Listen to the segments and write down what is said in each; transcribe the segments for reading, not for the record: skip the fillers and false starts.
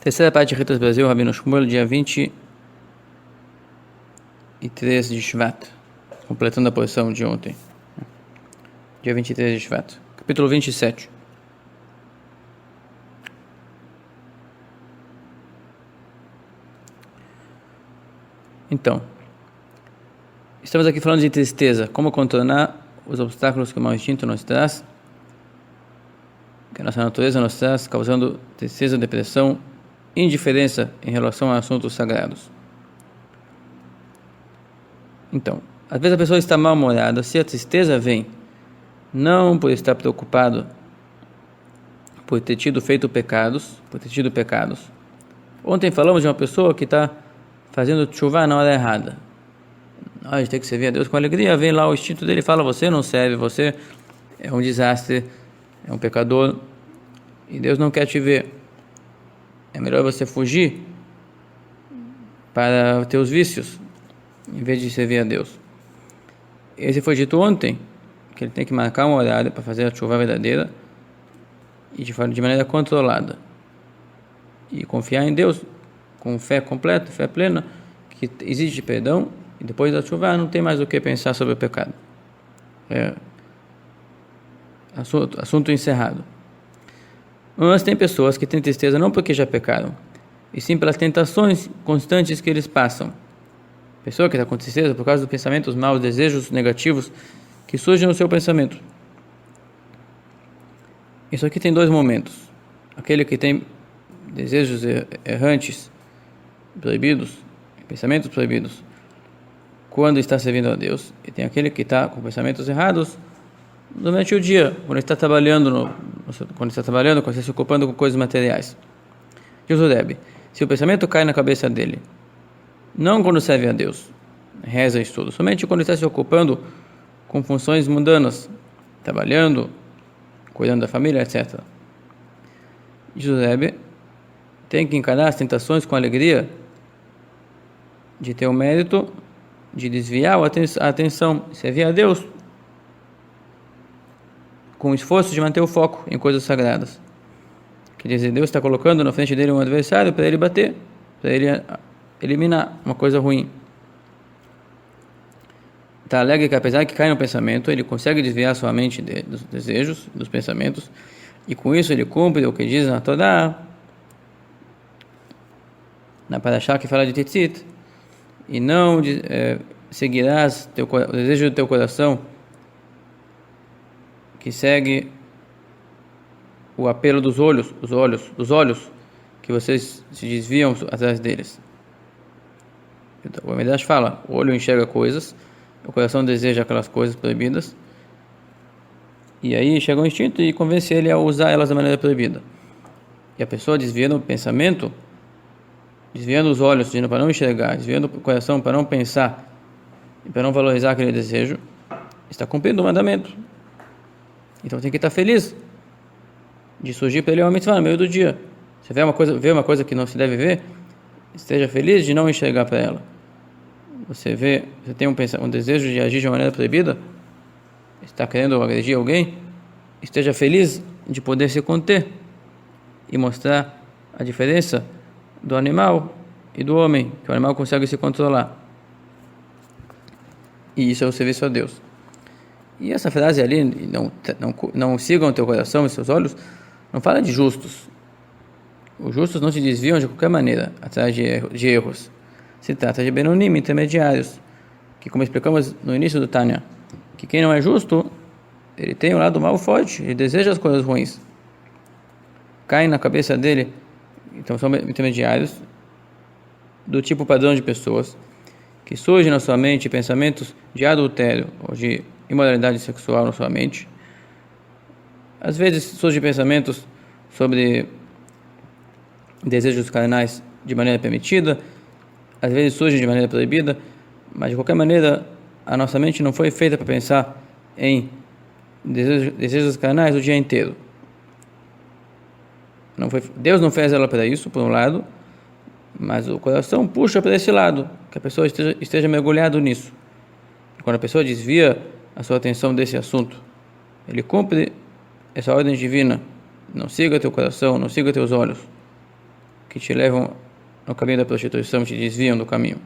Terceira parte de Ritas Brasil, Rabino Shmuel, dia 23 de Shvat, completando a porção de ontem. Dia 23 de Shvat, capítulo 27. Então, estamos aqui falando de tristeza, como contornar os obstáculos que o mau instinto nos traz, que a nossa natureza nos traz, causando tristeza, depressão, indiferença em relação a assuntos sagrados. Então, às vezes a pessoa está mal-humorada, se a tristeza vem não por estar preocupado por ter feito pecados. Ontem falamos de uma pessoa que está fazendo tchuvá na hora errada. A gente tem que servir a Deus com alegria, vem lá o instinto dele e fala: você não serve, você é um desastre, é um pecador e Deus não quer te ver. É melhor você fugir para teus vícios em vez de servir a Deus. Esse foi dito ontem, que ele tem que marcar um horário para fazer a chuva verdadeira e de maneira controlada e confiar em Deus com fé completa, fé plena, que exige perdão, e depois da chuva não tem mais o que pensar sobre o pecado. Assunto encerrado. Mas tem pessoas que têm tristeza não porque já pecaram, e sim pelas tentações constantes que eles passam. Pessoa que está com tristeza por causa dos pensamentos maus, desejos negativos que surgem no seu pensamento. Isso aqui tem dois momentos. Aquele que tem desejos errantes, proibidos, pensamentos proibidos, quando está servindo a Deus. E tem aquele que está com pensamentos errados durante o dia, quando está trabalhando, quando está se ocupando com coisas materiais. Diz o Rebbe, se o pensamento cai na cabeça dele, não quando serve a Deus, reza e estuda, somente quando está se ocupando com funções mundanas, trabalhando, cuidando da família, etc. Diz o Rebbe, tem que encarar as tentações com alegria, de ter o mérito de desviar a atenção, servir a Deus, com o esforço de manter o foco em coisas sagradas. Quer dizer, Deus está colocando na frente dele um adversário para ele bater, para ele eliminar uma coisa ruim. Está alegre que apesar que cai no pensamento, ele consegue desviar sua mente dos desejos, dos pensamentos, e com isso ele cumpre o que diz na Torá, na Parashá que fala de Tzitzit, e não seguirás o desejo do teu coração, que segue o apelo dos olhos, que vocês se desviam atrás deles. Então, o Midrash fala, o olho enxerga coisas, o coração deseja aquelas coisas proibidas, e aí chega um instinto e convence ele a usar elas da maneira proibida. E a pessoa desviando o pensamento, desviando os olhos, para não enxergar, desviando o coração para não pensar e para não valorizar aquele desejo, está cumprindo o mandamento. Então tem que estar feliz de surgir para ele uma mitzvah no meio do dia. Você vê uma coisa que não se deve ver, esteja feliz de não enxergar para ela. Você tem um desejo de agir de uma maneira proibida, está querendo agredir alguém, esteja feliz de poder se conter e mostrar a diferença do animal e do homem, que o animal consegue se controlar. E isso é o serviço a Deus. E essa frase ali, não sigam o teu coração e seus olhos, não fala de justos. Os justos não se desviam de qualquer maneira atrás de erros. Se trata de Benonim, intermediários, que, como explicamos no início do Tânia, que quem não é justo, ele tem um lado mal forte, ele deseja as coisas ruins. Caem na cabeça dele, então são intermediários, do tipo padrão de pessoas, que surgem na sua mente pensamentos de adultério ou de imoralidade sexual na sua mente. Às vezes surgem pensamentos sobre desejos carnais de maneira permitida, às vezes surgem de maneira proibida, mas de qualquer maneira a nossa mente não foi feita para pensar em desejos carnais o dia inteiro. Deus não fez ela para isso, por um lado, mas o coração puxa para esse lado, que a pessoa esteja mergulhado nisso. E quando a pessoa desvia a sua atenção desse assunto, ele cumpre essa ordem divina: não siga teu coração, não siga teus olhos, que te levam no caminho da prostituição, te desviam do caminho.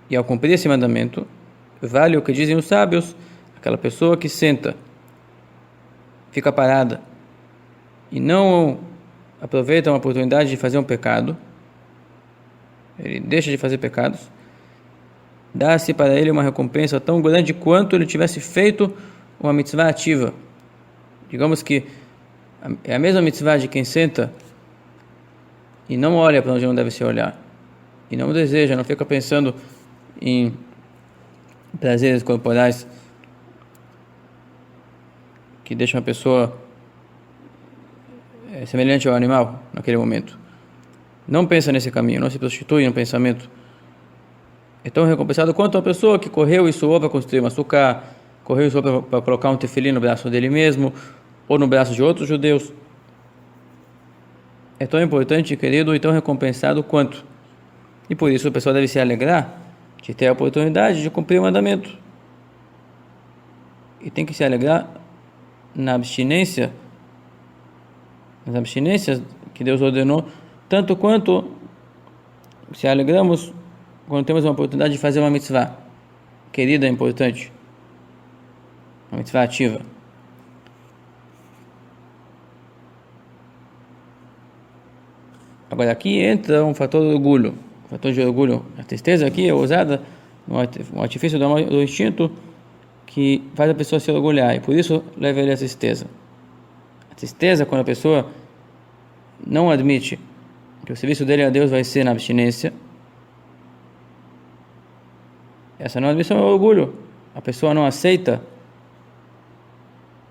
E ao cumprir esse mandamento, vale o que dizem os sábios: aquela pessoa que senta, fica parada e não aproveita uma oportunidade de fazer um pecado, ele deixa de fazer pecados, dá-se para ele uma recompensa tão grande quanto ele tivesse feito uma mitzvah ativa. Digamos que é a mesma mitzvah de quem senta e não olha para onde não deve se olhar, e não deseja, não fica pensando em prazeres corporais que deixam a pessoa semelhante ao animal naquele momento. Não pensa nesse caminho, não se prostitui no pensamento. É tão recompensado quanto a pessoa que correu e suou para construir uma sucá, correu e suou para colocar um tefilim no braço dele mesmo ou no braço de outros judeus. É tão importante, querido, e tão recompensado quanto. E por isso a pessoa deve se alegrar de ter a oportunidade de cumprir o mandamento. E tem que se alegrar nas abstinências que Deus ordenou, tanto quanto se alegramos quando temos uma oportunidade de fazer uma mitzvah querida, importante, uma mitzvah ativa. Agora aqui entra um fator de orgulho. O fator de orgulho, a tristeza aqui é usada um artifício do instinto que faz a pessoa se orgulhar, e por isso leva ele à tristeza. A tristeza, quando a pessoa não admite que o serviço dele a Deus vai ser na abstinência, essa não admissão é orgulho. A pessoa não aceita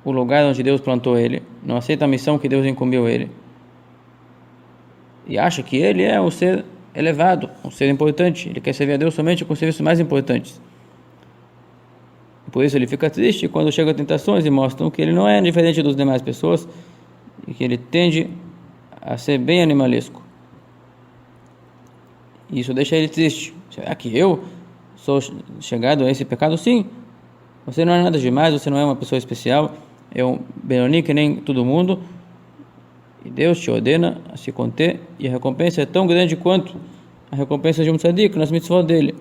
o lugar onde Deus plantou ele, não aceita a missão que Deus incumbiu ele, e acha que ele é um ser elevado, um ser importante. Ele quer servir a Deus somente com os serviços mais importantes. Por isso ele fica triste quando chegam tentações e mostram que ele não é diferente das demais pessoas e que ele tende a ser bem animalesco. Isso deixa ele triste. Será que eu sou chegado a esse pecado? Sim. Você não é nada demais, você não é uma pessoa especial, é um Benoni que nem todo mundo. E Deus te ordena a se conter, e a recompensa é tão grande quanto a recompensa de um tzadik nas mitzvot dele.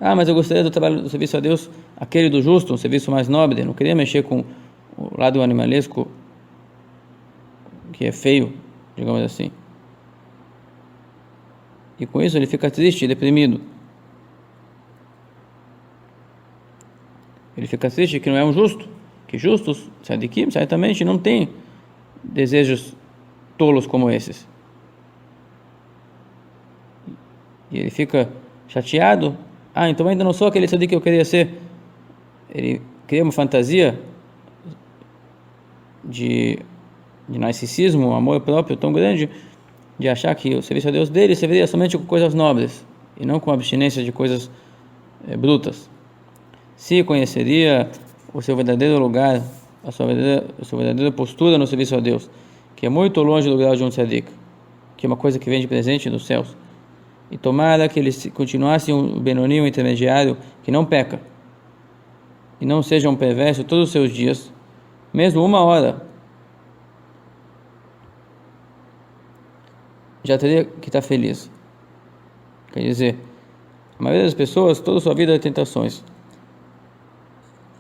Ah, mas eu gostaria do trabalho do serviço a Deus, aquele do justo, um serviço mais nobre, não queria mexer com o lado animalesco, que é feio, digamos assim. E com isso ele fica triste e deprimido. Ele fica triste que não é um justo, que justos, tzadikim, certamente não tem desejos tolos como esses. E ele fica chateado. Ah, então ainda não sou aquele tzadik que eu queria ser. Ele cria uma fantasia de narcisismo, amor próprio tão grande, de achar que o serviço a Deus dele serviria somente com coisas nobres e não com abstinência de coisas brutas. Se conheceria o seu verdadeiro lugar, a sua verdadeira postura no serviço a Deus, que é muito longe do grau de um tzadik, que é uma coisa que vem de presente dos céus, e tomara que ele continuasse um Benoni, um intermediário que não peca e não seja um perverso todos os seus dias, mesmo uma hora, já teria que estar feliz. Quer dizer, a maioria das pessoas, toda a sua vida é tentações,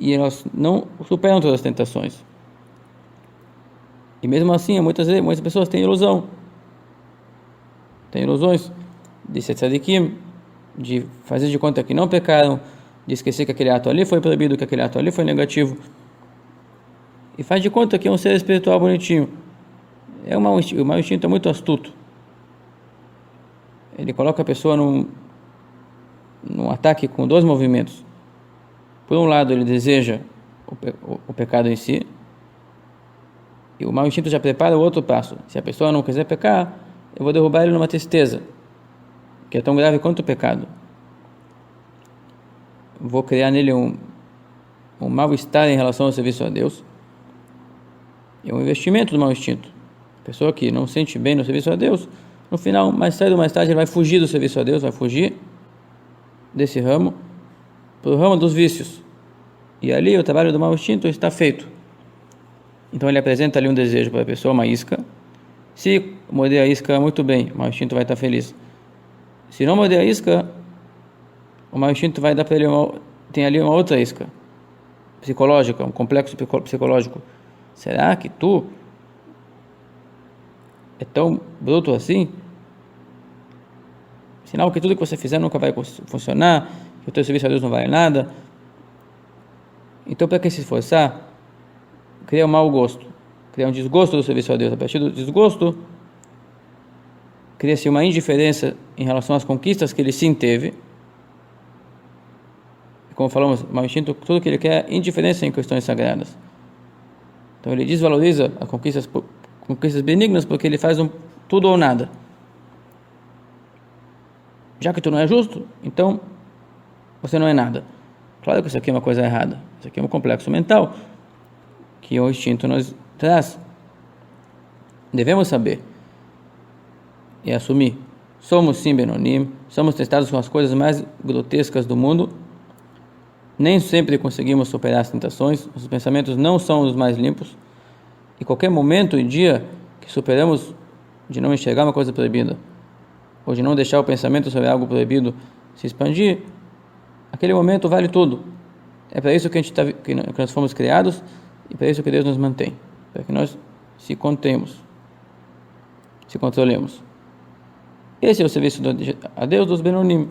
e elas não superam todas as tentações. E mesmo assim, muitas pessoas têm ilusão. Têm ilusões de ser tzadikim, de fazer de conta que não pecaram, de esquecer que aquele ato ali foi proibido, que aquele ato ali foi negativo. E faz de conta que é um ser espiritual bonitinho. O mau instinto é muito astuto. Ele coloca a pessoa num ataque com dois movimentos. Por um lado, ele deseja o pecado em si, e o mau instinto já prepara o outro passo. Se a pessoa não quiser pecar, eu vou derrubar ele numa tristeza, que é tão grave quanto o pecado. Vou criar nele um mal-estar em relação ao serviço a Deus. É um investimento do mau instinto. A pessoa que não sente bem no serviço a Deus, no final, mais cedo ou mais tarde, ele vai fugir do serviço a Deus, vai fugir desse ramo para o ramo dos vícios. E ali o trabalho do mau instinto está feito. Então ele apresenta ali um desejo para a pessoa, uma isca. Se morder a isca, muito bem, o mau instinto vai estar feliz. Se não morder a isca, o mau instinto vai dar para ele tem ali uma outra isca psicológica, um complexo psicológico. Será que tu é tão bruto assim? Sinal que tudo que você fizer nunca vai funcionar, que o teu serviço a Deus não vale nada. Então, para que se esforçar? Cria um mau gosto, cria um desgosto do serviço a Deus. A partir do desgosto, cria-se uma indiferença em relação às conquistas que ele sim teve. Como falamos, mau instinto, tudo que ele quer é indiferença em questões sagradas. Então ele desvaloriza as conquistas benignas porque ele faz tudo ou nada. Já que tu não é justo, então você não é nada. Claro que isso aqui é uma coisa errada. Isso aqui é um complexo mental que o instinto nos traz. Devemos saber e assumir. Somos sim Benonim, somos testados com as coisas mais grotescas do mundo. Nem sempre conseguimos superar as tentações, os pensamentos não são os mais limpos. E qualquer momento e dia que superamos de não enxergar uma coisa proibida, ou de não deixar o pensamento sobre algo proibido se expandir, aquele momento vale tudo. É para isso que nós fomos criados e para isso que Deus nos mantém, para que nós se contemos, se controlemos. Esse é o serviço a Deus dos Benonim.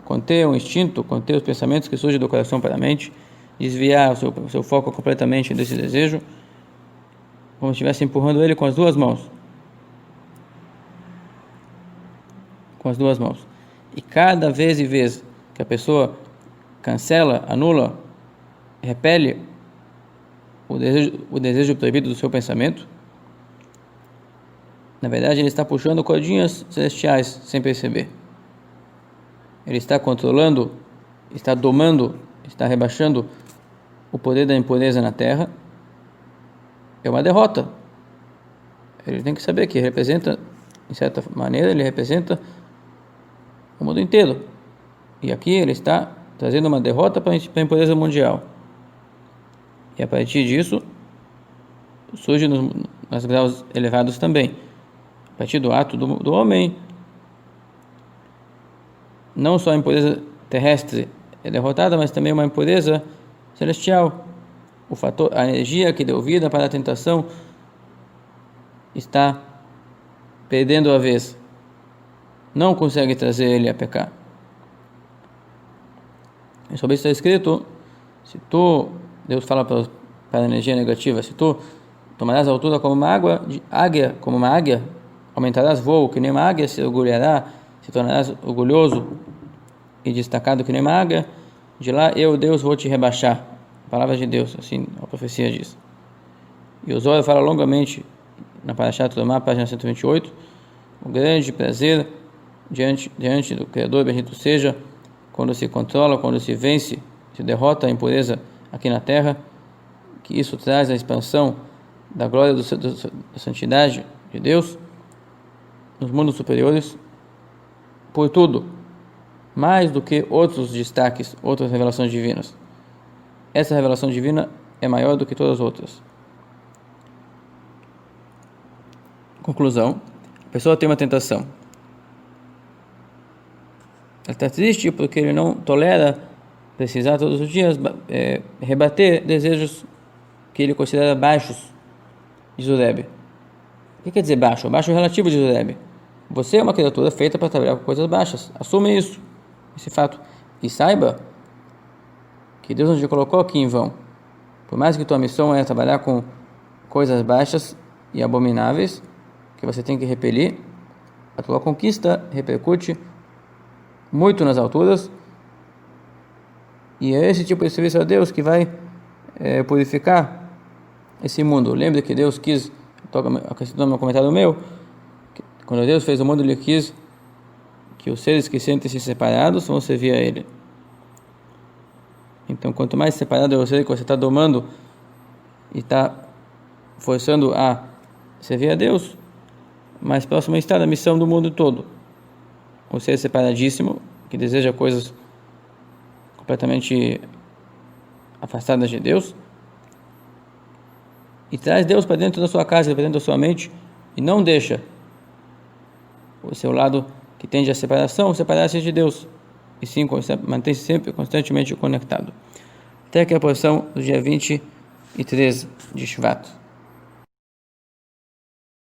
Conter o instinto, conter os pensamentos que surgem do coração para a mente, desviar o seu foco completamente desse desejo, como se estivesse empurrando ele com as duas mãos. Com as duas mãos. E cada vez que a pessoa cancela, anula, repele o desejo proibido do seu pensamento, na verdade ele está puxando cordinhas celestiais sem perceber. Ele está controlando, está domando, está rebaixando o poder da impureza na terra. É uma derrota. Ele tem que saber que representa, em certa maneira, ele representa o mundo inteiro. E aqui ele está trazendo uma derrota para a impureza mundial. E a partir disso, surge nos graus elevados também. A partir do ato do homem, não só a impureza terrestre é derrotada, mas também uma impureza celestial. A energia que deu vida para a tentação está perdendo a vez. Não consegue trazer ele a pecar. E sobre isso está escrito, Deus fala para a energia negativa, se tu tomarás a altura como uma águia, aumentarás voo que nem uma águia, se orgulhará, se tornarás orgulhoso e destacado que nem uma águia, de lá eu, Deus, vou te rebaixar. Palavras de Deus, assim a profecia diz. E o Zohar fala longamente na Parashat Trumá, página 128, o grande prazer diante do Criador, bendito seja, quando se controla, quando se vence, se derrota a impureza aqui na terra, que isso traz a expansão da glória da santidade de Deus nos mundos superiores, por tudo, mais do que outros destaques, outras revelações divinas. Essa revelação divina é maior do que todas as outras. Conclusão: a pessoa tem uma tentação. Ele está triste porque ele não tolera precisar todos os dias rebater desejos que ele considera baixos de Zureb. O que quer dizer baixo? Baixo relativo de Zureb. Você é uma criatura feita para trabalhar com coisas baixas. Assume isso, esse fato. E saiba que Deus não te colocou aqui em vão. Por mais que tua missão é trabalhar com coisas baixas e abomináveis, que você tem que repelir, a tua conquista repercute muito nas alturas, e é esse tipo de serviço a Deus que vai purificar esse mundo. Lembre que Deus quis, acrescentando no comentário meu, que quando Deus fez o mundo, Ele quis que os seres que sentem-se separados vão servir a Ele. Então, quanto mais separado é você, que você está domando e está forçando a servir a Deus, mais próximo está da missão do mundo todo. O ser separadíssimo, que deseja coisas completamente afastadas de Deus, e traz Deus para dentro da sua casa, para dentro da sua mente, e não deixa o seu lado que tende à separação, separar-se de Deus, e sim mantém-se sempre constantemente conectado. Até aqui a posição do dia 23 de Shvat.